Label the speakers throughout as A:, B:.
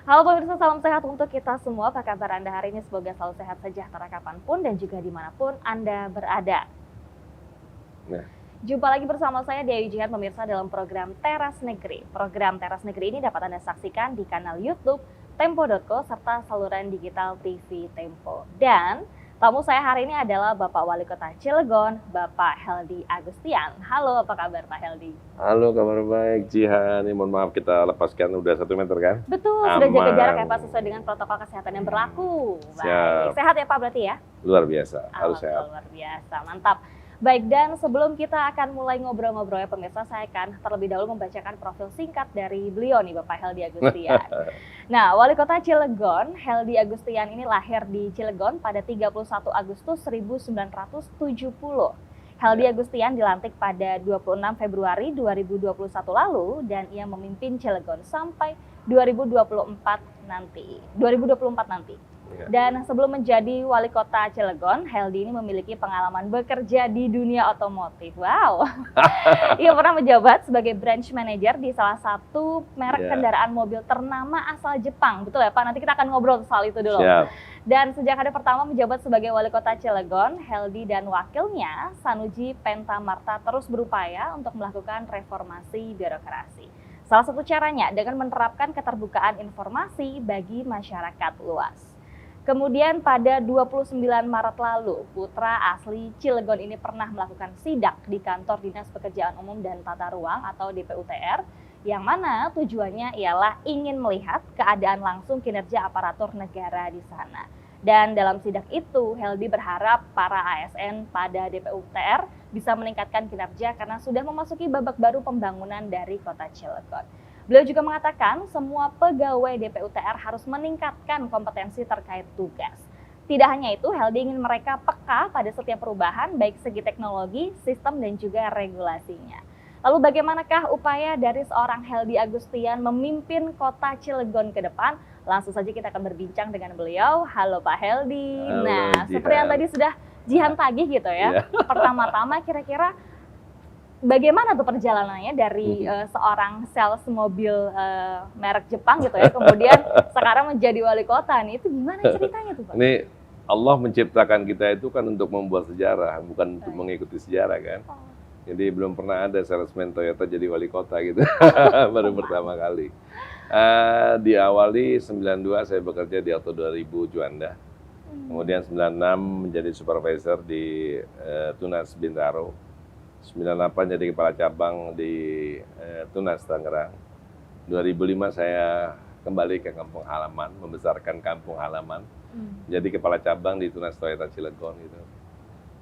A: Halo pemirsa, salam sehat untuk kita semua. Apa kabar Anda hari ini? Semoga selalu sehat sejahtera kapanpun dan juga dimanapun Anda berada.
B: Nah,
A: Jumpa lagi bersama saya Dewi Jihan pemirsa dalam program Teras Negeri. Program Teras Negeri ini dapat Anda saksikan di kanal YouTube Tempo.co serta saluran digital TV Tempo. Dan tamu saya hari ini adalah Bapak Wali Kota Cilegon, Bapak Heldy Agustian. Halo, apa kabar Pak Heldy?
B: halo, kabar baik Jihan. Ini mohon maaf kita lepaskan udah 1 meter kan?
A: Betul, sudah jaga
B: Aman.
A: jarak ya Pak sesuai dengan protokol kesehatan yang berlaku. Baik,
B: Siap.
A: sehat ya Pak berarti ya?
B: Luar biasa, harus sehat.
A: Luar biasa, mantap. Baik, dan sebelum kita akan mulai ngobrol-ngobrol ya pemirsa, saya akan terlebih dahulu membacakan profil singkat dari beliau nih, Bapak Heldy Agustian. Nah, Wali Kota Cilegon, Heldy Agustian ini lahir di Cilegon pada 31 Agustus 1970. Heldy Agustian dilantik pada 26 Februari 2021 lalu dan ia memimpin Cilegon sampai 2024 nanti.
B: Ya.
A: Dan sebelum menjadi wali kota Cilegon, Heldy ini memiliki pengalaman bekerja di dunia otomotif. Wow. Ia pernah menjabat sebagai branch manager di salah satu merek
B: Ya.
A: kendaraan mobil ternama asal Jepang. Betul ya Pak? Nanti kita akan ngobrol soal itu dulu.
B: Siap.
A: Dan sejak hari pertama menjabat sebagai wali kota Cilegon, Heldy dan wakilnya Sanuji Pentamarta terus berupaya untuk melakukan reformasi birokrasi. Salah satu caranya dengan menerapkan keterbukaan informasi bagi masyarakat luas. Kemudian pada 29 Maret lalu, putra asli Cilegon ini pernah melakukan sidak di kantor Dinas Pekerjaan Umum dan Tata Ruang atau DPUTR, yang mana tujuannya ialah ingin melihat keadaan langsung kinerja aparatur negara di sana. Dan dalam sidak itu, Heldy berharap para ASN pada DPUTR bisa meningkatkan kinerja karena sudah memasuki babak baru pembangunan dari kota Cilegon. Beliau juga mengatakan semua pegawai DPUTR harus meningkatkan kompetensi terkait tugas. Tidak hanya itu, Heldy ingin mereka peka pada setiap perubahan baik segi teknologi, sistem, dan juga regulasinya. Lalu bagaimanakah upaya dari seorang Heldy Agustian memimpin kota Cilegon ke depan? Langsung saja kita akan berbincang dengan beliau. Halo Pak Heldy.
B: Halo,
A: Nah,
B: Jihan.
A: seperti yang tadi sudah Jihan tagih gitu ya.
B: Iya.
A: Pertama-tama kira-kira bagaimana tuh perjalanannya dari seorang sales mobil merek Jepang gitu ya, kemudian sekarang menjadi wali kota nih, itu gimana ceritanya tuh Pak?
B: Ini Allah menciptakan kita itu kan untuk membuat sejarah, bukan untuk
A: Baik.
B: mengikuti sejarah kan.
A: Oh,
B: Jadi belum pernah ada salesman Toyota jadi wali kota gitu. Baru pertama kali. Diawali 92 saya bekerja di Auto 2000 Juanda. Kemudian 96 menjadi supervisor di Tunas Bintaro. 98 jadi kepala cabang di Tunas Tangerang. 2005 saya kembali ke kampung halaman, membesarkan kampung halaman. Jadi kepala cabang di Tunas Toyota Cilegon gitu.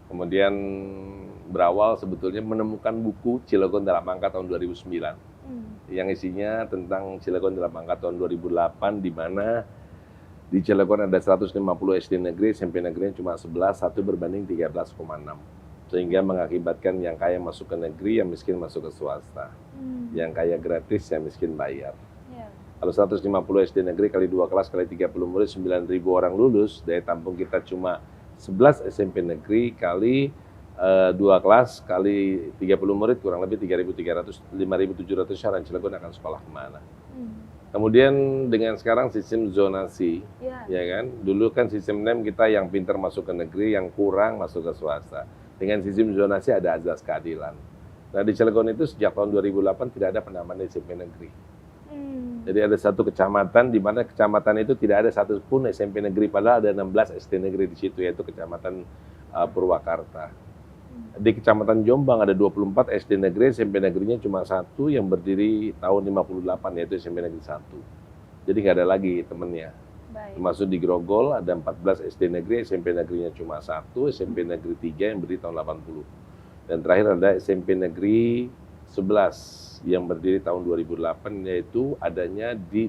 B: Kemudian berawal sebetulnya menemukan buku Cilegon dalam angka tahun 2009 yang isinya tentang Cilegon dalam angka tahun 2008 di mana di Cilegon ada 150 SD negeri, SMP negerinya cuma 11, satu berbanding 13,6. Sehingga mengakibatkan yang kaya masuk ke negeri, yang miskin masuk ke swasta. Yang kaya gratis, yang miskin bayar.
A: iya.
B: Kalau 150 SD negeri kali 2 kelas kali 30 murid, 9.000 orang lulus, daya tampung kita cuma 11 SMP negeri kali 2 kelas kali 30 murid, kurang lebih 3.300, 5.700 orang Cilegon akan sekolah kemana. Kemudian dengan sekarang sistem zonasi,
A: Iya.
B: ya kan? Dulu kan sistem NEM kita yang pintar masuk ke negeri, yang kurang masuk ke swasta. Dengan sistem zonasi ada azas keadilan. Nah di Cilegon itu sejak tahun 2008 tidak ada penambahan SMP negeri. Jadi ada satu kecamatan di mana kecamatan itu tidak ada satupun SMP negeri, padahal ada 16 SD negeri di situ, yaitu kecamatan Purwakarta. Di kecamatan Jombang ada 24 SD negeri, SMP negerinya cuma satu yang berdiri tahun 58, yaitu SMP negeri 1. Jadi nggak ada lagi temennya.
A: Baik.
B: Termasuk di Grogol ada 14 SD negeri, SMP negerinya cuma satu, SMP negeri 3 yang berdiri tahun 80. Dan terakhir ada SMP negeri 11 yang berdiri tahun 2008, yaitu adanya di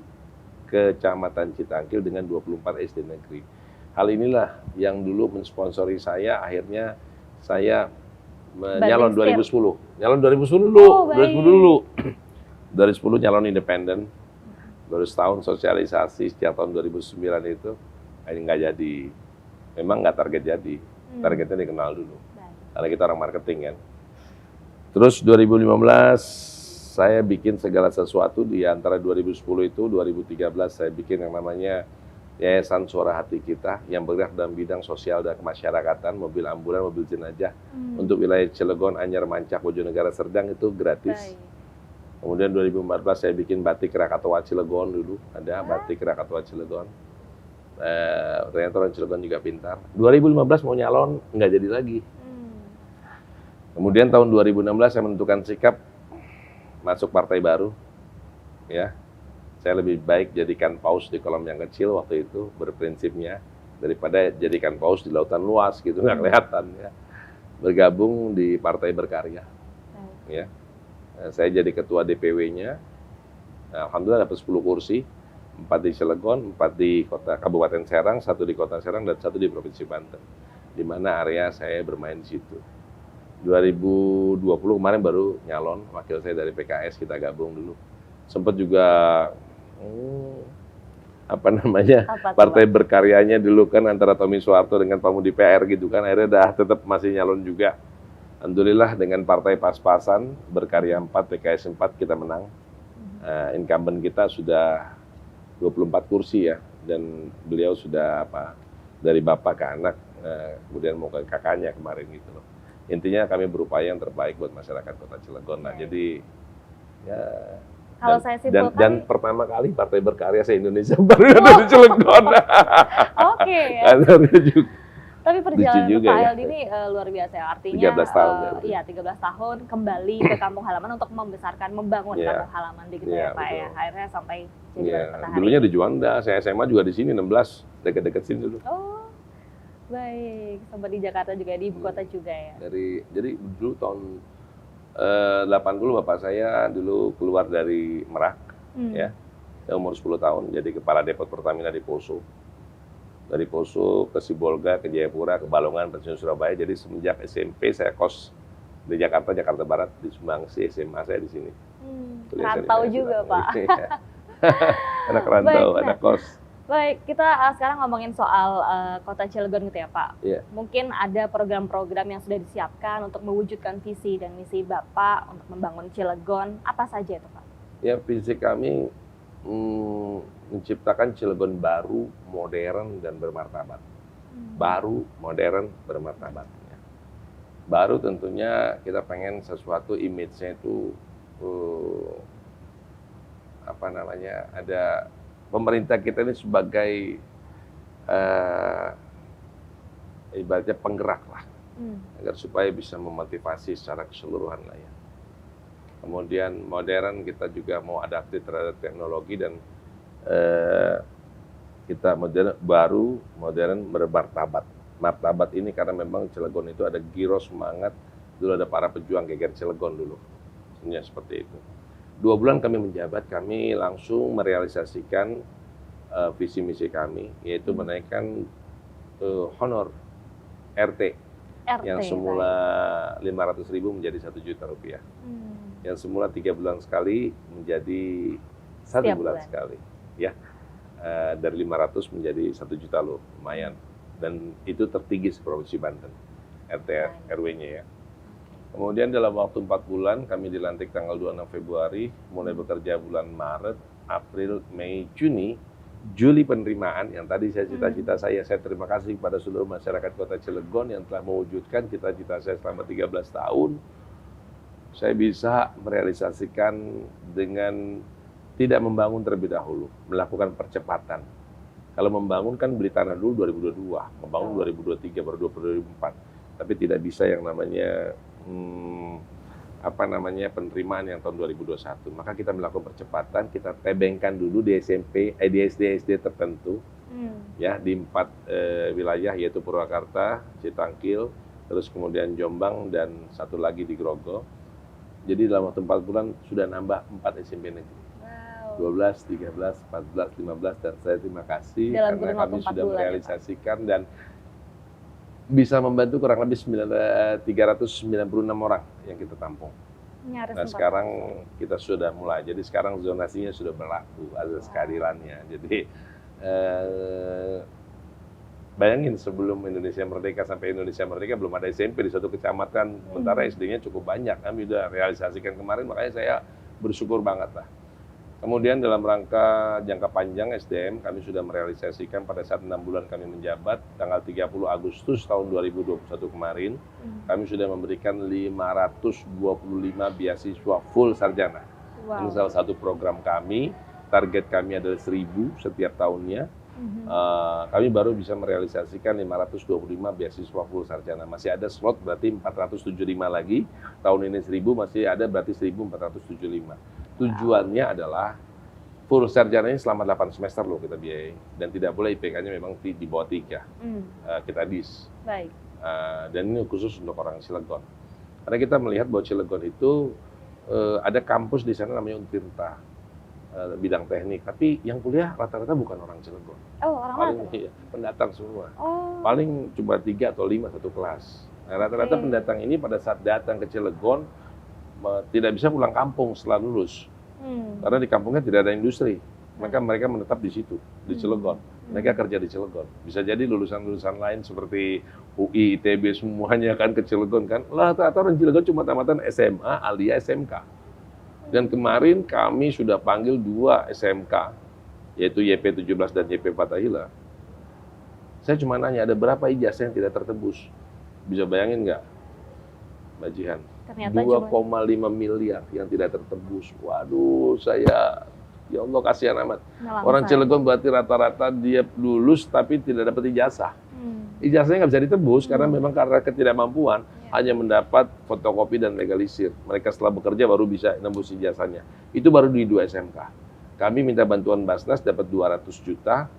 B: Kecamatan Citangkil dengan 24 SD negeri. Hal inilah yang dulu mensponsori saya, akhirnya saya nyalon 2010. Nyalon 2010 dulu,
A: Oh, baik.
B: 2010 dulu. 2010 nyalon independen. Baru setahun sosialisasi sejak tahun 2009 itu, ini nggak jadi. Memang nggak target jadi, targetnya dikenal dulu.
A: Baik.
B: Karena kita orang marketing kan. Terus 2015 saya bikin segala sesuatu di antara 2010 itu 2013 saya bikin yang namanya Yayasan Suara Hati Kita yang bergerak dalam bidang sosial dan kemasyarakatan, mobil ambulan, mobil jenazah untuk wilayah Cilegon, Anyar, Mancak, Bojonegara, Serdang itu gratis.
A: Baik.
B: Kemudian 2014 saya bikin batik Krakatau Cilegon dulu, ada batik Krakatau Cilegon. Ternyata orang Cilegon juga pintar. 2015 mau nyalon, nggak jadi lagi. Kemudian tahun 2016 saya menentukan sikap masuk partai baru, ya. Saya lebih baik jadikan paus di kolam yang kecil waktu itu berprinsipnya daripada jadikan paus di lautan luas gitu nggak kelihatan ya. Bergabung di Partai Berkarya, ya. Saya jadi ketua DPW-nya. Alhamdulillah dapat 10 kursi, 4 di Cilegon, 4 di kota Kabupaten Serang, 1 di kota Serang dan 1 di Provinsi Banten. Di mana area saya bermain di situ. 2020 kemarin baru nyalon wakil saya dari PKS, kita gabung dulu. Sempat juga Partai Berkaryanya dulu kan antara Tommy Soeharto dengan Pak Mudi PR gitu kan, akhirnya dah tetap masih nyalon juga. Alhamdulillah dengan partai pas-pasan Berkarya 4, PKS 4 kita menang. Incumbent kita sudah 24 kursi ya, dan beliau sudah dari bapak ke anak, kemudian mau ke kakaknya kemarin gitu loh. Intinya kami berupaya yang terbaik buat masyarakat Kota Cilegon. Nah, jadi ya
A: kalau saya simpulkan,
B: dan pertama kali Partai Berkarya se-Indonesia baru ada di Cilegon.
A: Oke. Tapi perjalanan Pak Heldy ini luar biasa ya. Artinya
B: 13 tahun.
A: Iya, 13 tahun kembali ke kampung halaman untuk membesarkan, membangun kampung halaman di gitu ya Pak ya. Akhirnya sampai jadi wali kota hari
B: dulunya
A: ini.
B: di Juanda, saya SMA juga di sini 16, dekat-dekat sini dulu.
A: Oh. Baik, sempat di Jakarta juga, di ibu kota juga ya.
B: Jadi dulu tahun 80 bapak saya dulu keluar dari Merak, ya, umur 10 tahun, jadi kepala depot Pertamina di Poso. Dari Poso ke Sibolga, ke Jayapura, ke Balongan, pensiun Surabaya. Jadi semenjak SMP saya kos di Jakarta, Jakarta Barat, di Sumbangsi, SMA saya di sini.
A: Rantau juga Pak.
B: Anak rantau, anak kos.
A: Baik, kita sekarang ngomongin soal Kota Cilegon gitu ya Pak.
B: Yeah.
A: Mungkin ada program-program yang sudah disiapkan untuk mewujudkan visi dan misi Bapak untuk membangun Cilegon. Apa saja itu Pak?
B: Ya, visi kami menciptakan Cilegon baru, modern, dan bermartabat. Baru, modern, bermartabat. Ya. Baru tentunya kita pengen sesuatu image-nya itu ada pemerintah kita ini sebagai ibaratnya penggerak lah, agar supaya bisa memotivasi secara keseluruhan lah ya. Kemudian modern, kita juga mau adaptif terhadap teknologi dan kita baru, modern, bermartabat. Martabat ini karena memang Cilegon itu ada giro semangat, dulu ada para pejuang geger Cilegon dulu, sebenarnya seperti itu. 2 bulan kami menjabat, kami langsung merealisasikan visi misi kami, yaitu menaikkan honor RT yang semula 500.000 menjadi 1 juta rupiah. Yang semula 3 bulan sekali menjadi 1 bulan sekali, ya. Dari 500 menjadi 1 juta loh, lumayan. Dan itu tertinggi seprovinsi Banten, RT RW-nya ya. Kemudian dalam waktu 4 bulan, kami dilantik tanggal 26 Februari, mulai bekerja bulan Maret, April, Mei, Juni, Juli penerimaan, yang tadi saya cita-cita saya terima kasih kepada seluruh masyarakat Kota Cilegon yang telah mewujudkan cita-cita saya selama 13 tahun. Saya bisa merealisasikan dengan tidak membangun terlebih dahulu, melakukan percepatan. Kalau membangun kan beli tanah dulu 2022, membangun 2023, baru 2024. Tapi tidak bisa yang namanya penerimaan yang tahun 2021. Maka kita melakukan percepatan, kita tebengkan dulu di di SD tertentu, ya, di 4 wilayah, yaitu Purwakarta, Citangkil, terus kemudian Jombang, dan 1 lagi di Grogol. Jadi dalam waktu 4 bulan sudah nambah 4 SMP negeri. 12, 13, 14, 15, dan saya terima kasih karena kami sudah merealisasikan dan bisa membantu kurang lebih 396 orang yang kita tampung. Nah sekarang kita sudah mulai, jadi sekarang zonasinya sudah berlaku, azas keadilannya. Jadi bayangin sebelum Indonesia Merdeka sampai Indonesia Merdeka belum ada SMP di suatu kecamatan, sementara SD-nya cukup banyak. Kami sudah realisasikan kemarin, makanya saya bersyukur banget lah. Kemudian dalam rangka jangka panjang SDM, kami sudah merealisasikan pada saat 6 bulan kami menjabat, tanggal 30 Agustus tahun 2021 kemarin, kami sudah memberikan 525 beasiswa full sarjana. Ini salah satu program kami, target kami adalah 1.000 setiap tahunnya. Kami baru bisa merealisasikan 525 beasiswa full sarjana. Masih ada slot berarti 475 lagi. Tahun ini 1.000, masih ada berarti 1.475. Tujuannya adalah full sarjana ini selama 8 semester loh kita biayai. Dan tidak boleh IPK-nya memang di bawah 3. Kita dis.
A: Baik.
B: Dan ini khusus untuk orang Cilegon. Karena kita melihat bahwa Cilegon itu ada kampus di sana namanya Untirta. Bidang teknik, tapi yang kuliah rata-rata bukan orang Cilegon.
A: Oh, orang
B: paling
A: mana?
B: iya, pendatang semua.
A: Oh.
B: Paling cuma 3 atau 5 satu kelas. Nah, rata-rata pendatang ini pada saat datang ke Cilegon tidak bisa pulang kampung setelah lulus. Karena di kampungnya tidak ada industri. Maka mereka menetap di situ, di Cilegon. Mereka kerja di Cilegon. Bisa jadi lulusan-lulusan lain seperti UI, ITB semuanya kan ke Cilegon kan. Lah, rata-rata orang Cilegon cuma tamatan SMA alias SMK. Dan kemarin kami sudah panggil 2 SMK, yaitu YP17 dan YP Fathahillah. Saya cuma nanya, ada berapa ijazah yang tidak tertebus? Bisa bayangin nggak, Mbak Jihan? 2,5 miliar yang tidak tertebus. Waduh, saya, ya Allah kasihan amat. Orang Cilegon berarti rata-rata dia lulus tapi tidak dapat ijazah. Ijazahnya nggak bisa ditebus karena memang karena ketidakmampuan. Hanya mendapat fotokopi dan legalisir. Mereka setelah bekerja baru bisa nembus ijazahnya. Itu baru di 2 SMK. Kami minta bantuan Basnas dapat 200 juta.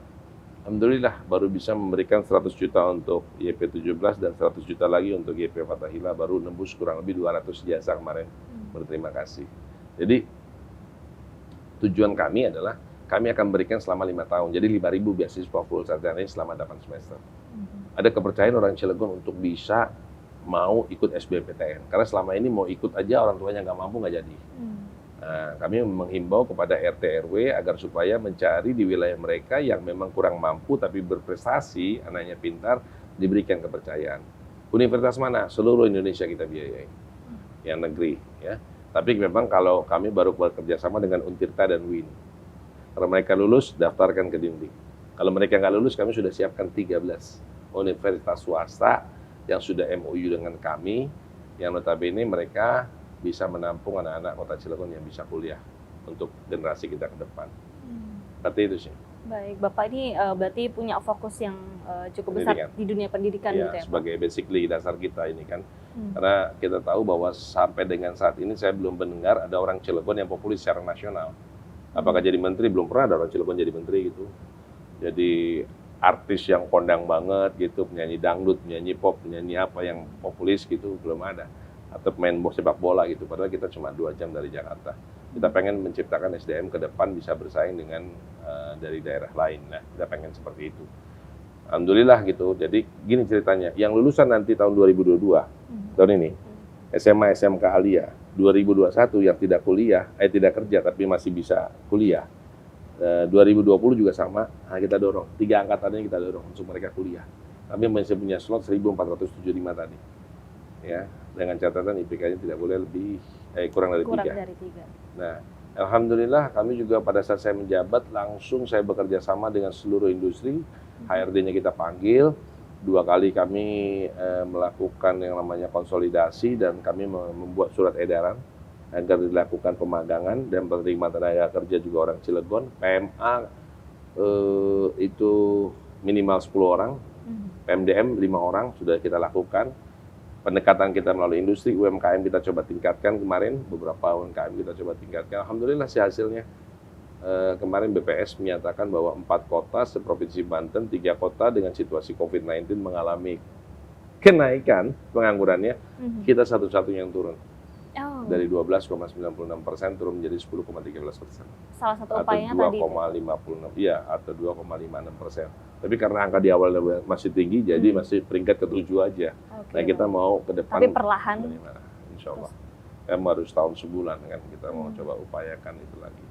B: Alhamdulillah baru bisa memberikan 100 juta untuk YP17 dan 100 juta lagi untuk YP Fathahillah, baru nembus kurang lebih 200 ijazah kemarin. Berterima kasih. Jadi tujuan kami adalah kami akan berikan selama 5 tahun. Jadi 5.000 beasiswa full sarjana selama 8 semester. Ada kepercayaan orang Cilegon untuk bisa mau ikut SBMPTN. Karena selama ini mau ikut aja orang tuanya nggak mampu, nggak jadi. Nah, kami menghimbau kepada RT RW agar supaya mencari di wilayah mereka yang memang kurang mampu tapi berprestasi, anaknya pintar, diberikan kepercayaan. Universitas mana? Seluruh Indonesia kita biayai. Yang negeri. Ya. Tapi memang kalau kami baru bekerja sama dengan Untirta dan UIN. Kalau mereka lulus, daftarkan ke dinding. Kalau mereka nggak lulus, kami sudah siapkan 13 universitas swasta yang sudah MOU dengan kami, yang notabene mereka bisa menampung anak-anak Kota Cilegon yang bisa kuliah untuk generasi kita ke depan. Seperti itu sih.
A: Baik, Bapak ini berarti punya fokus yang cukup besar di dunia pendidikan
B: ya,
A: gitu ya,
B: sebagai basically dasar kita ini kan. Karena kita tahu bahwa sampai dengan saat ini saya belum mendengar ada orang Cilegon yang populis secara nasional. Apakah jadi menteri? Belum pernah ada orang Cilegon jadi menteri gitu. Jadi artis yang kondang banget gitu, penyanyi dangdut, penyanyi pop, penyanyi apa yang populis gitu, belum ada. Atau pemain sepak bola gitu, padahal kita cuma 2 jam dari Jakarta. Kita pengen menciptakan SDM ke depan bisa bersaing dengan dari daerah lain. Nah, kita pengen seperti itu. Alhamdulillah gitu. Jadi gini ceritanya, yang lulusan nanti tahun 2022, tahun ini, SMA SMK Alia, 2021 yang tidak kuliah, tidak kerja tapi masih bisa kuliah. 2020 juga sama, nah kita dorong 3 angkatannya kita dorong untuk mereka kuliah. Kami masih punya slot 1.475 tadi, ya dengan catatan IPK-nya tidak boleh lebih kurang dari 3. Nah, alhamdulillah kami juga pada saat saya menjabat langsung saya bekerja sama dengan seluruh industri, HRD-nya kita panggil 2 kali kami melakukan yang namanya konsolidasi dan kami membuat surat edaran agar dilakukan pemagangan dan penerima tenaga kerja juga orang Cilegon. PMA itu minimal 10 orang, PMDM 5 orang sudah kita lakukan. Pendekatan kita melalui industri, UMKM kita coba tingkatkan kemarin, beberapa UMKM kita coba tingkatkan. Alhamdulillah sih hasilnya. Kemarin BPS menyatakan bahwa 4 kota seprovinsi Banten, 3 kota dengan situasi COVID-19 mengalami kenaikan penganggurannya, kita satu-satunya yang turun. Dari 12,96% turun menjadi 10,13%.
A: Salah satu upayanya tadi.
B: Atau 2,56, iya, atau 2,56%. Tapi karena angka di awal masih tinggi, jadi masih peringkat ke-7 aja. Nah, kita mau ke depan.
A: Tapi perlahan.
B: Insya Allah. Baru setahun sebulan kan kita mau coba upayakan itu lagi.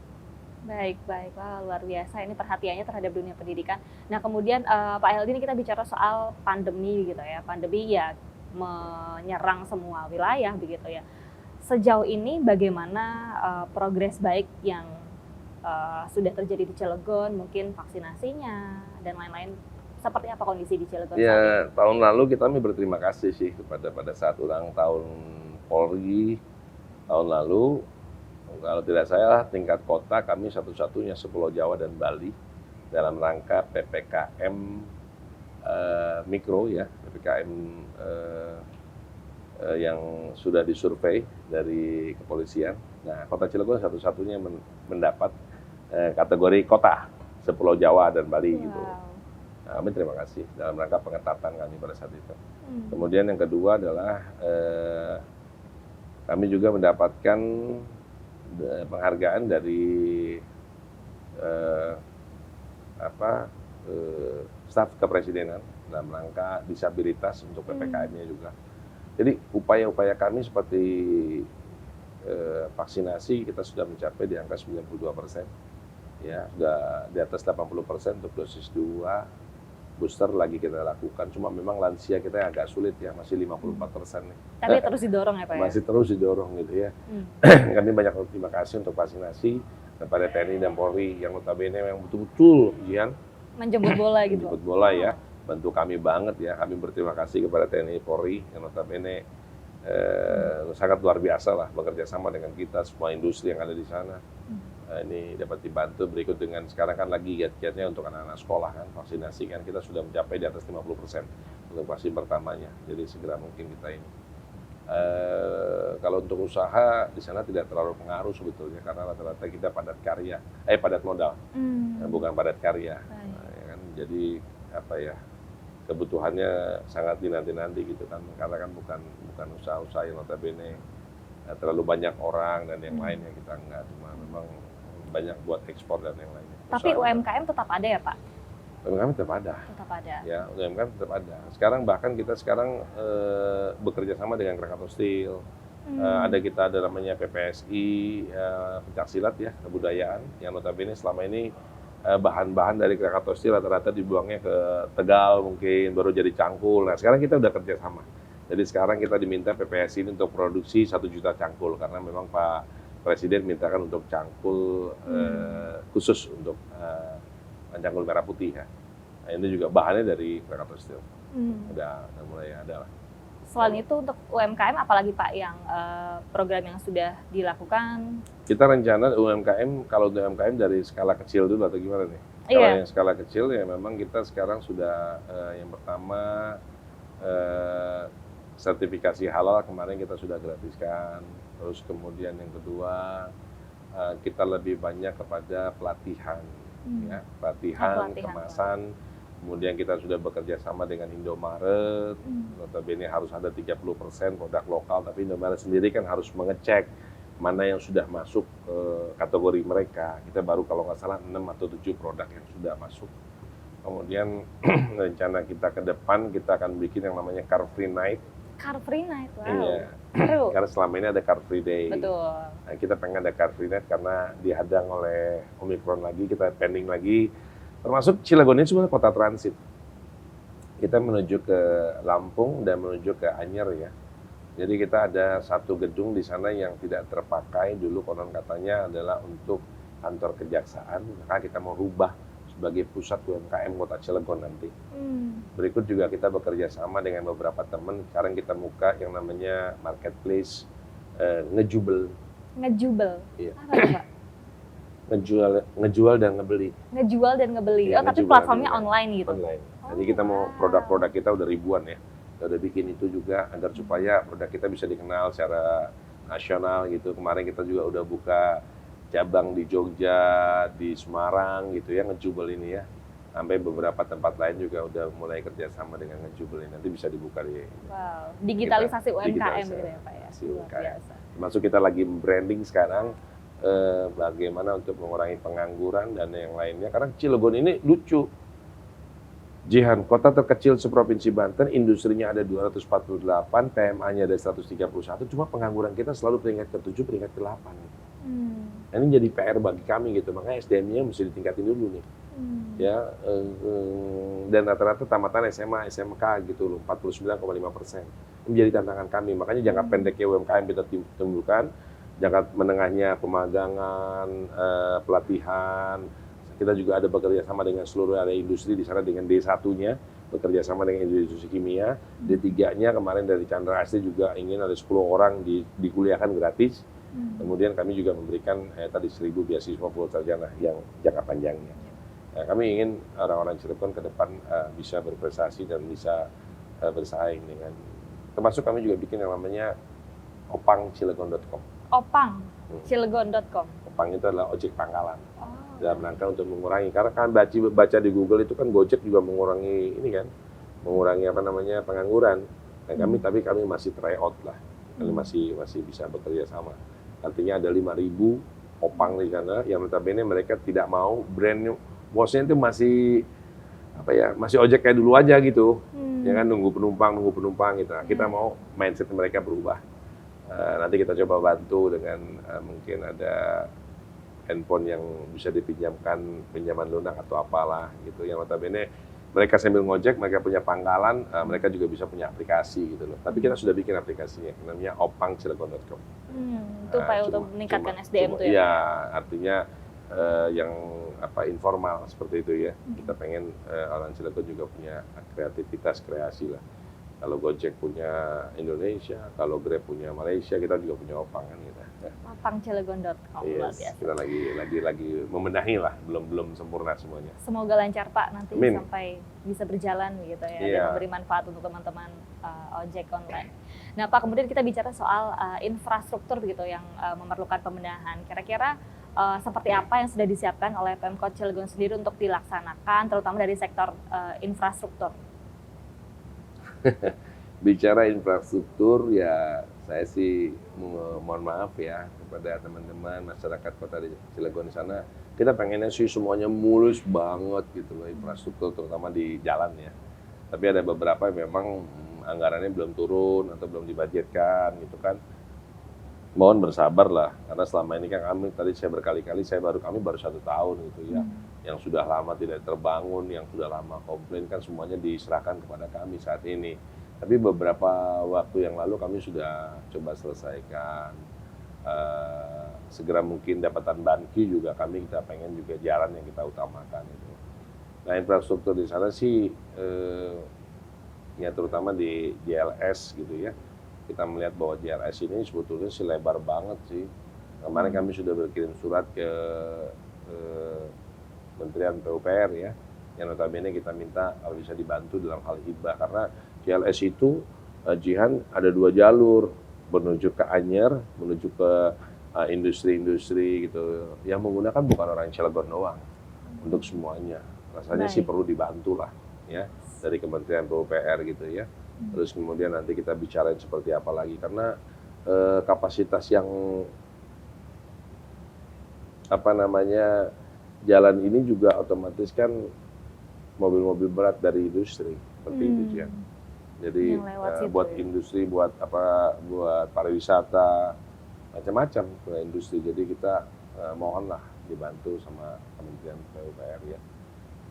A: Baik, wah, luar biasa ini perhatiannya terhadap dunia pendidikan. Nah, kemudian Pak Heldi ini kita bicara soal pandemi gitu ya. Pandemi ya menyerang semua wilayah begitu ya. sejauh ini bagaimana progres baik yang sudah terjadi di Cilegon, mungkin vaksinasinya dan lain-lain, seperti apa kondisi di Cilegon saat ini?
B: Ya, tahun lalu kita berterima kasih sih pada saat ulang tahun Polri tahun lalu. Kalau tidak salah tingkat kota kami satu-satunya sepulau Jawa dan Bali dalam rangka PPKM mikro ya, PPKM yang sudah disurvei dari kepolisian. Nah, Kota Cilegon satu-satunya mendapat kategori kota sepulau Jawa dan Bali gitu. Nah, kami terima kasih dalam rangka pengetatan kami pada saat itu. Kemudian yang kedua adalah kami juga mendapatkan penghargaan dari staf kepresidenan dalam rangka disabilitas untuk PPKM-nya juga. Jadi upaya-upaya kami seperti vaksinasi kita sudah mencapai di angka 92%. Ya, sudah di atas 80% untuk dosis 2. Booster lagi kita lakukan, cuma memang lansia kita yang agak sulit ya, masih 54% nih.
A: Tapi terus didorong ya Pak ya?
B: Masih terus didorong gitu ya. Kami banyak terima kasih untuk vaksinasi kepada TNI dan Polri yang notabene yang betul-betul Jihan
A: menjemput bola gitu.
B: menjemput bola ya, bantu kami banget ya. Kami berterima kasih kepada TNI Polri yang notabene sangat luar biasa lah bekerja sama dengan kita, semua industri yang ada di sana. Ini dapat dibantu berikut dengan sekarang kan lagi giat-giatnya untuk anak-anak sekolah kan, vaksinasi kan kita sudah mencapai di atas 50% untuk vaksin pertamanya. Jadi segera mungkin kita ini. Kalau untuk usaha di sana tidak terlalu pengaruh sebetulnya karena rata-rata kita padat karya, padat modal, bukan padat karya. Ya kan? Jadi apa ya, kebutuhannya sangat dinanti-nanti gitu kan, karena kan bukan usaha-usaha yang notabene terlalu banyak orang dan yang lainnya kita enggak, cuma memang banyak buat ekspor dan yang lainnya.
A: Tapi UMKM tetap ada ya Pak?
B: UMKM tetap ada.
A: Tetap ada.
B: Ya, UMKM tetap ada. Sekarang bahkan kita bekerja sama dengan Krakatau Steel. Kita ada namanya PPSI, pencaksilat ya, kebudayaan yang notabene selama ini bahan-bahan dari Krakatau Steel rata-rata dibuangnya ke Tegal mungkin baru jadi cangkul. Nah, sekarang kita udah kerja sama. Jadi sekarang kita diminta PPSI ini untuk produksi 1 juta cangkul karena memang Pak Presiden mintakan untuk cangkul khusus untuk cangkul merah putih ya. Nah, ini juga bahannya dari Krakatau Steel. Udah mulai ada lah.
A: Selain itu untuk UMKM apalagi Pak yang program yang sudah dilakukan?
B: Kita rencana UMKM, kalau UMKM dari skala kecil dulu atau gimana nih? Kalau yang skala kecil ya memang kita sekarang sudah yang pertama sertifikasi halal kemarin kita sudah gratiskan. Terus kemudian yang kedua kita lebih banyak kepada pelatihan, ya, pelatihan kemasan. Kemudian kita sudah bekerja sama dengan Indomaret, notabene harus ada 30% produk lokal, tapi Indomaret sendiri kan harus mengecek mana yang sudah masuk ke kategori mereka. Kita baru kalau nggak salah 6 atau 7 produk yang sudah masuk. Kemudian rencana kita ke depan kita akan bikin yang namanya Car Free Night.
A: Car Free Night, wow.
B: Iya. Karena selama ini ada Car Free Day.
A: Betul.
B: Nah, kita pengen ada Car Free Night karena dihadang oleh Omicron lagi, kita pending lagi. Termasuk Cilegon ini sebenarnya kota transit. Kita menuju ke Lampung dan menuju ke Anyer ya. Jadi kita ada satu gedung di sana yang tidak terpakai dulu konon katanya adalah untuk kantor kejaksaan. Maka kita mau rubah sebagai pusat UMKM Kota Cilegon nanti. Berikut juga kita bekerja sama dengan beberapa teman. Sekarang kita buka yang namanya marketplace ngejubel.
A: Ngejubel?
B: Iya.
A: Apa itu Pak?
B: Ngejual dan ngebeli.
A: Ngejual dan ngebeli.
B: Ya,
A: tapi platformnya online gitu?
B: Online. Jadi kita mau produk-produk kita udah ribuan ya. Kita udah bikin itu juga agar supaya produk kita bisa dikenal secara nasional gitu. Kemarin kita juga udah buka cabang di Jogja, di Semarang gitu ya, ngejubel ini ya. Sampai beberapa tempat lain juga udah mulai kerjasama dengan ngejubel ini. Nanti bisa dibuka di
A: digitalisasi UMKM gitu ya Pak ya.
B: Luar biasa. Termasuk kita lagi branding sekarang bagaimana untuk mengurangi pengangguran dan yang lainnya. Karena Cilegon ini lucu. Jihan, kota terkecil seprovinsi Banten, industrinya ada 248, PMA-nya ada 131, cuma pengangguran kita selalu peringkat ke-7, peringkat ke-8. Ini jadi PR bagi kami gitu, makanya SDM-nya mesti ditingkatin dulu nih. Ya, dan rata-rata tamatan SMA, SMK gitu loh, 49,5%. Ini menjadi tantangan kami, makanya jangka pendeknya UMKM kita timbulkan, jangka menengahnya pemagangan, pelatihan. Kita juga ada bekerja sama dengan seluruh area industri di sana dengan D1-nya, bekerja sama dengan industri kimia. D3-nya kemarin dari Chandra Asri juga ingin ada 10 orang dikuliahkan gratis. Kemudian kami juga memberikan tadi 1.000 beasiswa full sarjana yang jangka panjangnya. Nah, kami ingin orang-orang Cilegon ke depan bisa berprestasi dan bisa bersaing dengan, termasuk kami juga bikin yang namanya opangcilegon.com.
A: Opangcilegon.com.
B: Opang itu adalah ojek pangkalan.
A: Oh.
B: Dalam rangka untuk mengurangi, karena kan baca di Google itu kan Gojek juga mengurangi ini kan, mengurangi apa namanya pengangguran. Dan tapi kami masih try out lah, kami masih bisa bekerja sama. Artinya ada 5.000 opang di sana yang notabene mereka tidak mau brandnya, bosnya itu masih ojek kayak dulu aja gitu, ya kan, nunggu penumpang gitu. Nah, kita mau mindset mereka berubah. Nanti kita coba bantu dengan mungkin ada handphone yang bisa dipinjamkan, pinjaman lunak atau apalah gitu, yang notabene mereka sambil ngojek, mereka punya pangkalan, mereka juga bisa punya aplikasi gitu loh. Tapi kita sudah bikin aplikasinya, namanya opangcilegon.com.
A: Itu upaya untuk meningkatkan SDM tuh ya?
B: Iya, artinya yang informal seperti itu ya. Kita pengen orang Cilegon juga punya kreativitas, kreasi lah. Kalau Gojek punya Indonesia, kalau Grab punya Malaysia, kita juga punya Opang kan gitu.
A: Opangcilegon.com.
B: Yes, kita lagi membenahi lah, belum sempurna semuanya.
A: Semoga lancar Pak nanti.
B: Amin.
A: Sampai bisa berjalan gitu ya,
B: Iya.
A: dan memberi manfaat untuk teman-teman ojek online. Nah Pak, kemudian kita bicara soal infrastruktur begitu yang memerlukan pembenahan. Kira-kira seperti apa yang sudah disiapkan oleh Pemkot Cilegon sendiri untuk dilaksanakan, terutama dari sektor infrastruktur?
B: Bicara infrastruktur ya, saya sih mohon maaf ya kepada teman-teman masyarakat kota di Cilegon di sana. Kita pengennya sih semuanya mulus banget gitu loh, infrastruktur terutama di jalan ya. Tapi ada beberapa yang memang anggarannya belum turun atau belum dibudgetkan gitu kan. Mohon bersabar lah, karena selama ini kan kami berkali-kali kami baru 1 tahun gitu ya. Yang sudah lama tidak terbangun, yang sudah lama komplain kan semuanya diserahkan kepada kami saat ini. Tapi beberapa waktu yang lalu kami sudah coba selesaikan. Segera mungkin dapatan banki juga kita pengen juga jalan yang kita utamakan itu. Nah, infrastruktur di sana sih ya terutama di JLS gitu ya. Kita melihat bahwa JLS ini sebetulnya sih lebar banget sih. Kemarin kami sudah berkirim surat ke Kementerian PUPR ya, yang notabene kita minta kalau bisa dibantu dalam hal hibah, karena JLS itu Jihan ada 2 jalur, menuju ke Anyer, menuju ke industri-industri gitu, yang menggunakan bukan orang Cilegon doang, untuk semuanya. Rasanya sih perlu dibantu lah ya dari Kementerian PUPR gitu ya. Terus kemudian nanti kita bicarain seperti apa lagi, karena kapasitas yang jalan ini juga otomatis kan mobil-mobil berat dari industri seperti itu ya. Jadi buat industri, buat pariwisata, macam-macam ke industri. Jadi kita mohonlah dibantu sama Kementerian PUPR ya,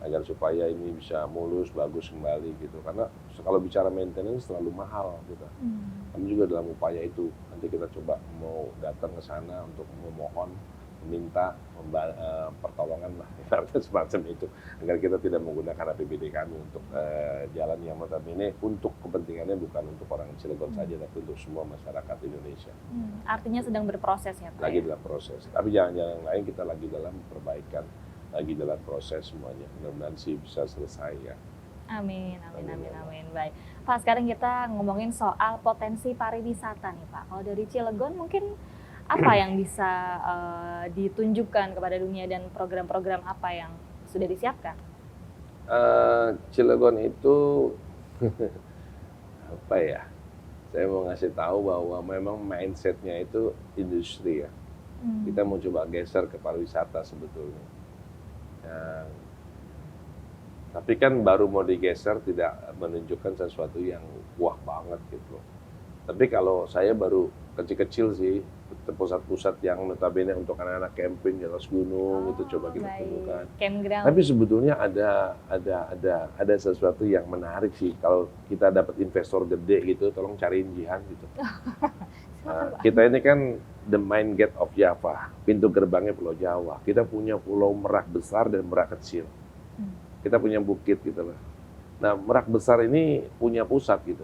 B: agar supaya ini bisa mulus, bagus kembali gitu. Karena kalau bicara maintenance terlalu mahal gitu. Kami juga dalam upaya itu, nanti kita coba mau datang ke sana untuk memohon, meminta pertolongan lah, semacam itu, agar kita tidak menggunakan APBD kami untuk jalan yang notabene untuk kepentingannya bukan untuk orang Cilegon saja, tapi untuk semua masyarakat Indonesia.
A: Artinya sedang berproses ya Pak?
B: Lagi dalam proses, tapi jangan-jangan lain kita lagi dalam perbaikan, lagi dalam proses semuanya. Mudah-mudahan sih bisa selesai ya.
A: Amin. Baik. Pak, sekarang kita ngomongin soal potensi pariwisata nih Pak. Kalau dari Cilegon mungkin apa yang bisa ditunjukkan kepada dunia dan program-program apa yang sudah disiapkan?
B: Cilegon itu apa ya? Saya mau ngasih tahu bahwa memang mindsetnya itu industri ya. Kita mau coba geser ke pariwisata sebetulnya. Tapi kan baru mau digeser tidak menunjukkan sesuatu yang wah banget gitu. Tapi kalau saya baru kecil-kecil sih, pusat-pusat yang notabene untuk anak-anak camping di atas gunung itu coba kita
A: baik.
B: temukan.
A: Campground.
B: Tapi sebetulnya ada sesuatu yang menarik sih kalau kita dapat investor gede gitu, tolong cariin Jihan gitu.
A: Silakan, Pak.
B: Kita ini kan the main gate of Java, pintu gerbangnya Pulau Jawa. Kita punya Pulau Merak besar dan Merak kecil. Kita punya bukit gitu loh. Nah, Merak besar ini punya pusat gitu.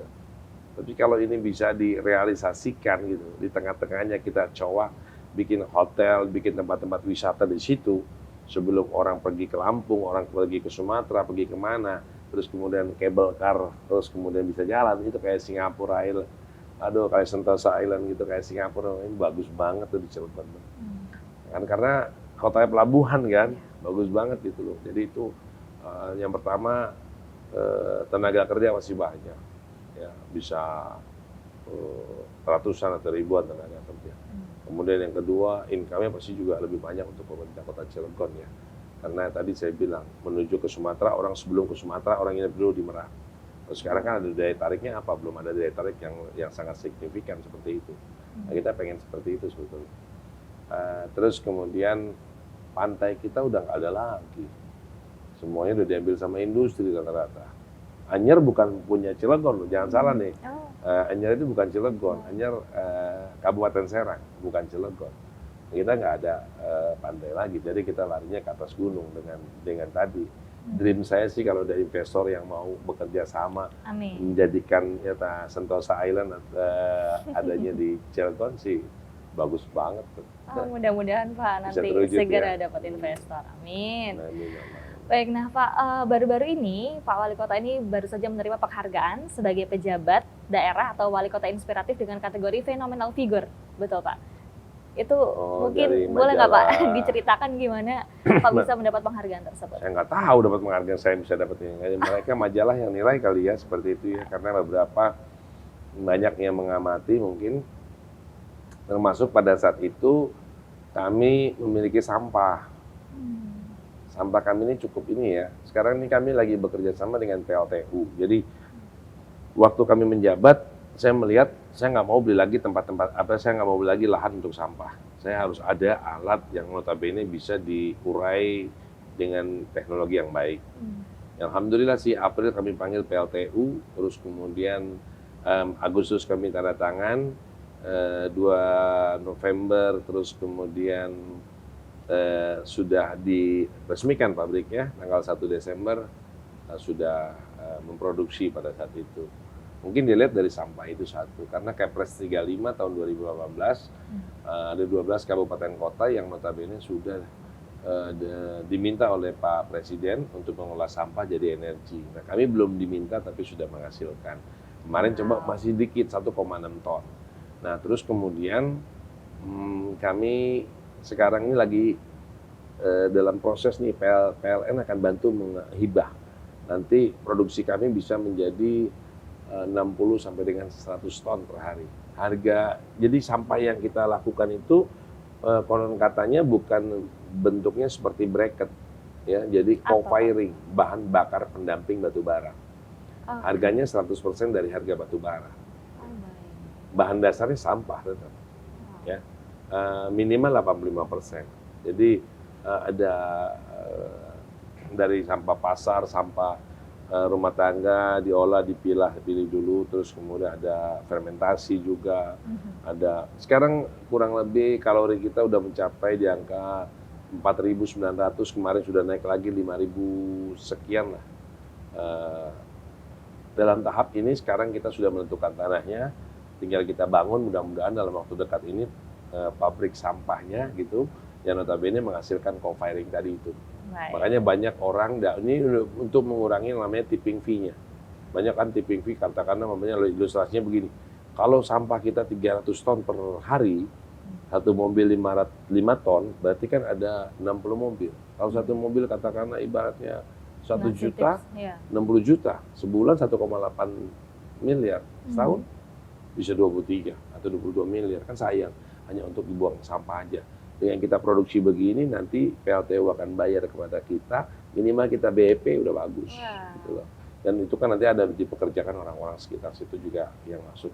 B: Tapi kalau ini bisa direalisasikan gitu, di tengah-tengahnya kita coba bikin hotel, bikin tempat-tempat wisata di situ, sebelum orang pergi ke Lampung, orang pergi ke Sumatera, pergi kemana, terus kemudian cable car, terus kemudian bisa jalan, itu kayak Singapura Island. Aduh, kayak Sentosa Island gitu, kayak Singapura, ini bagus banget tuh di Cilegon. Kan karena kotanya pelabuhan kan, bagus banget gitu loh. Jadi itu yang pertama, tenaga kerja masih banyak, ya bisa ratusan atau ribuan tenaga kerja. Kemudian yang kedua, income-nya pasti juga lebih banyak untuk pemerintah kota Cilegon ya. Karena tadi saya bilang, menuju ke Sumatera, orang sebelum ke Sumatera, orang ini dulu di Merak. Terus sekarang kan ada daya tariknya apa? Belum ada daya tarik yang sangat signifikan seperti itu. Nah, kita pengen seperti itu sebetulnya. Terus kemudian pantai kita udah nggak ada lagi. Semuanya udah diambil sama industri rata-rata. Anyer bukan punya Cilegon, jangan salah nih. Anyer itu bukan Cilegon, Anyer Kabupaten Serang, bukan Cilegon. Kita nggak ada pantai lagi, jadi kita larinya ke atas gunung dengan tadi. Dream saya sih kalau ada investor yang mau bekerja sama, menjadikan ya, Sentosa Island adanya di Cilegon sih bagus banget.
A: Mudah-mudahan Pak nanti segera dapat investor. Amin. Baik, nah Pak, baru-baru ini Pak Wali Kota ini baru saja menerima penghargaan sebagai pejabat daerah atau wali kota inspiratif dengan kategori phenomenal figure, betul Pak? Itu mungkin boleh nggak Pak diceritakan gimana Pak bisa mendapat penghargaan tersebut?
B: Saya nggak tahu dapat penghargaan, saya bisa dapat ini. Mereka majalah yang nilai kali ya seperti itu ya, karena beberapa banyak yang mengamati mungkin, termasuk pada saat itu kami memiliki sampah. Sampah kami ini cukup ini ya. Sekarang ini kami lagi bekerja sama dengan PLTU. Jadi waktu kami menjabat, saya melihat saya nggak mau beli lagi tempat-tempat saya nggak mau beli lagi lahan untuk sampah. Saya harus ada alat yang notabene bisa diurai dengan teknologi yang baik. Alhamdulillah sih April kami panggil PLTU, terus kemudian Agustus kami tanda tangan, 2 November terus kemudian sudah diresmikan pabriknya, tanggal 1 Desember sudah memproduksi pada saat itu. Mungkin dilihat dari sampah itu satu, karena Kepres 35 tahun 2018 ada 12 kabupaten kota yang notabene sudah diminta oleh Pak Presiden untuk mengolah sampah jadi energi. Nah, kami belum diminta tapi sudah menghasilkan. Kemarin coba masih dikit 1,6 ton. Nah, terus kemudian kami sekarang ini lagi dalam proses nih PLN akan bantu menghibah. Nanti produksi kami bisa menjadi 60 sampai dengan 100 ton per hari. Harga, jadi sampah yang kita lakukan itu konon katanya bukan bentuknya seperti bracket, ya. Jadi co-firing, bahan bakar pendamping batu bara. Harganya 100% dari harga batu bara. Bahan dasarnya sampah tetap, ya. Minimal 85%. Jadi ada dari sampah pasar, sampah rumah tangga diolah, pilih dulu, terus kemudian ada fermentasi juga, ada. Sekarang kurang lebih kalori kita udah mencapai di angka 4.900, kemarin sudah naik lagi 5.000 sekian lah. Dalam tahap ini sekarang kita sudah menentukan tanahnya, tinggal kita bangun mudah-mudahan dalam waktu dekat ini pabrik sampahnya gitu, yang notabene menghasilkan co-firing tadi itu. Makanya banyak orang, ini untuk mengurangi namanya tipping fee-nya. Banyak kan tipping fee, katakanlah namanya ilustrasinya begini. Kalau sampah kita 300 ton per hari, satu mobil 5 ton, berarti kan ada 60 mobil. Kalau satu mobil katakanlah ibaratnya 1 juta, 60 juta. Sebulan 1,8 miliar. Setahun bisa 23 atau 22 miliar. Kan sayang, hanya untuk dibuang sampah aja. Dengan kita produksi begini, nanti PLTU akan bayar kepada kita, minimal kita BEP udah bagus. Gitu loh. Dan itu kan nanti ada dipekerjakan orang-orang sekitar situ juga yang masuk.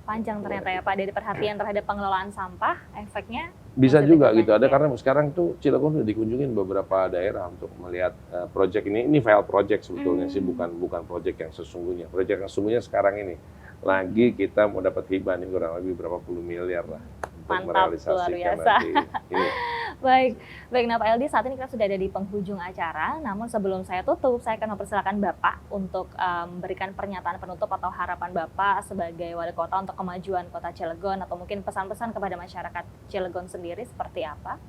A: panjang ternyata ya Pak, dari perhatian terhadap pengelolaan sampah, efeknya
B: Bisa
A: masih
B: juga
A: lebih
B: gitu, ada
A: banyak ya?
B: karena sekarang tuh Cilegon udah dikunjungin beberapa daerah untuk melihat project ini failed project sebetulnya sih, bukan project yang sesungguhnya. Project yang sesungguhnya sekarang ini lagi kita mau dapat hibah nih kurang lebih berapa puluh miliar lah untuk
A: Mantap, luar
B: merealisasikan
A: biasa.
B: nanti ini.
A: Baik, baik. Nah Pak Heldy, saat ini kita sudah ada di penghujung acara. Namun sebelum saya tutup, saya akan mempersilakan Bapak untuk memberikan pernyataan penutup atau harapan Bapak sebagai wali kota untuk kemajuan kota Cilegon, atau mungkin pesan-pesan kepada masyarakat Cilegon sendiri seperti apa?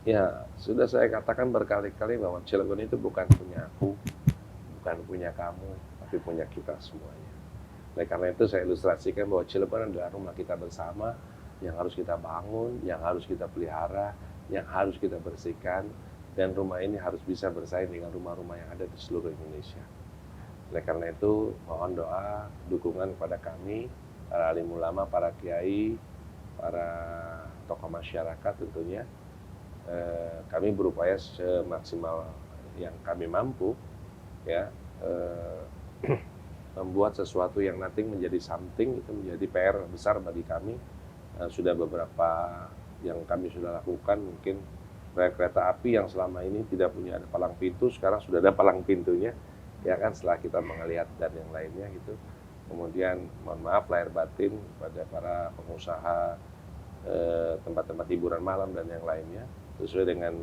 B: Ya, sudah saya katakan berkali-kali bahwa Cilegon itu bukan punya aku, bukan punya kamu, tapi punya kita semuanya. Oleh karena itu saya ilustrasikan bahwa Cilegon adalah rumah kita bersama, yang harus kita bangun, yang harus kita pelihara, yang harus kita bersihkan, dan rumah ini harus bisa bersaing dengan rumah-rumah yang ada di seluruh Indonesia. Oleh karena itu, mohon doa, dukungan kepada kami, para alim ulama, para kiai, para tokoh masyarakat tentunya. Kami berupaya semaksimal yang kami mampu, ya, membuat sesuatu yang nothing menjadi something, itu menjadi PR besar bagi kami. Sudah beberapa yang kami sudah lakukan, mungkin proyek kereta api yang selama ini tidak punya ada palang pintu, sekarang sudah ada palang pintunya, ya kan, setelah kita melihat dan yang lainnya gitu. Kemudian mohon maaf lahir batin pada para pengusaha tempat-tempat hiburan malam dan yang lainnya, sesuai dengan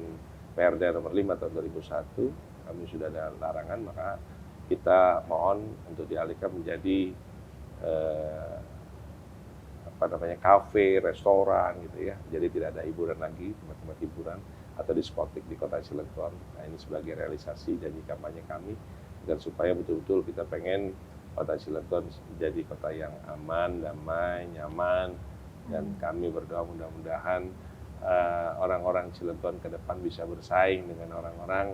B: PRD nomor 5 tahun 2001, kami sudah ada larangan, maka kita mohon untuk dialihkan menjadi kafe, restoran gitu ya. Jadi tidak ada hiburan lagi, tempat-tempat hiburan atau diskotik di kota Cilegon. Nah, ini sebagai realisasi janji kampanye kami, dan supaya betul-betul kita pengen kota Cilegon menjadi kota yang aman, damai, nyaman, dan kami berdoa mudah-mudahan orang-orang Cilegon ke depan bisa bersaing dengan orang-orang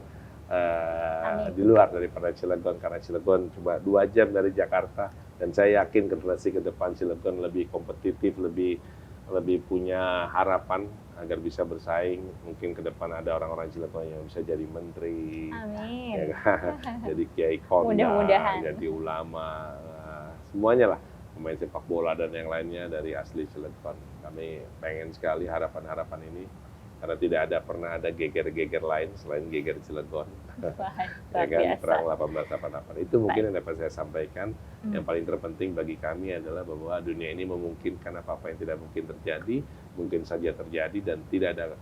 B: di luar daripada Cilegon, karena Cilegon cuma 2 jam dari Jakarta, dan saya yakin generasi ke depan Cilegon lebih kompetitif, lebih punya harapan agar bisa bersaing. Mungkin ke depan ada orang-orang Cilegon yang bisa jadi menteri,
A: Amin.
B: ya kan? Jadi kiai kondang,
A: Mudah-mudahan.
B: jadi ulama, semuanya lah, pemain sepak bola dan yang lainnya dari asli Cilegon. Kami pengen sekali harapan-harapan ini, karena tidak pernah ada geger-geger lain selain geger Cilegon. Ya kan, perang 1888. Itu mungkin yang dapat saya sampaikan. Yang paling terpenting bagi kami adalah bahwa dunia ini memungkinkan apa-apa yang tidak mungkin terjadi, mungkin saja terjadi, dan tidak ada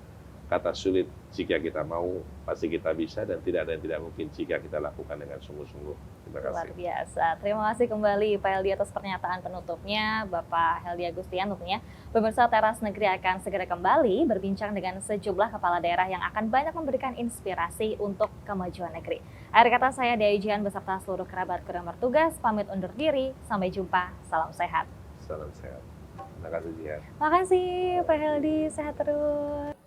B: kata sulit jika kita mau, pasti kita bisa, dan tidak ada yang tidak mungkin jika kita lakukan dengan sungguh-sungguh. Terima kasih.
A: Luar biasa. Terima kasih kembali Pak Heldy atas pernyataan penutupnya. Bapak Heldy Agustian tentunya. Pemirsa, Teras Negeri akan segera kembali berbincang dengan sejumlah kepala daerah yang akan banyak memberikan inspirasi untuk kemajuan negeri. Akhir kata saya, Dea Jihan beserta seluruh kerabat yang bertugas pamit undur diri. Sampai jumpa. Salam sehat.
B: Salam sehat. Terima kasih, Jihan.
A: Makasih Pak Heldy, sehat terus.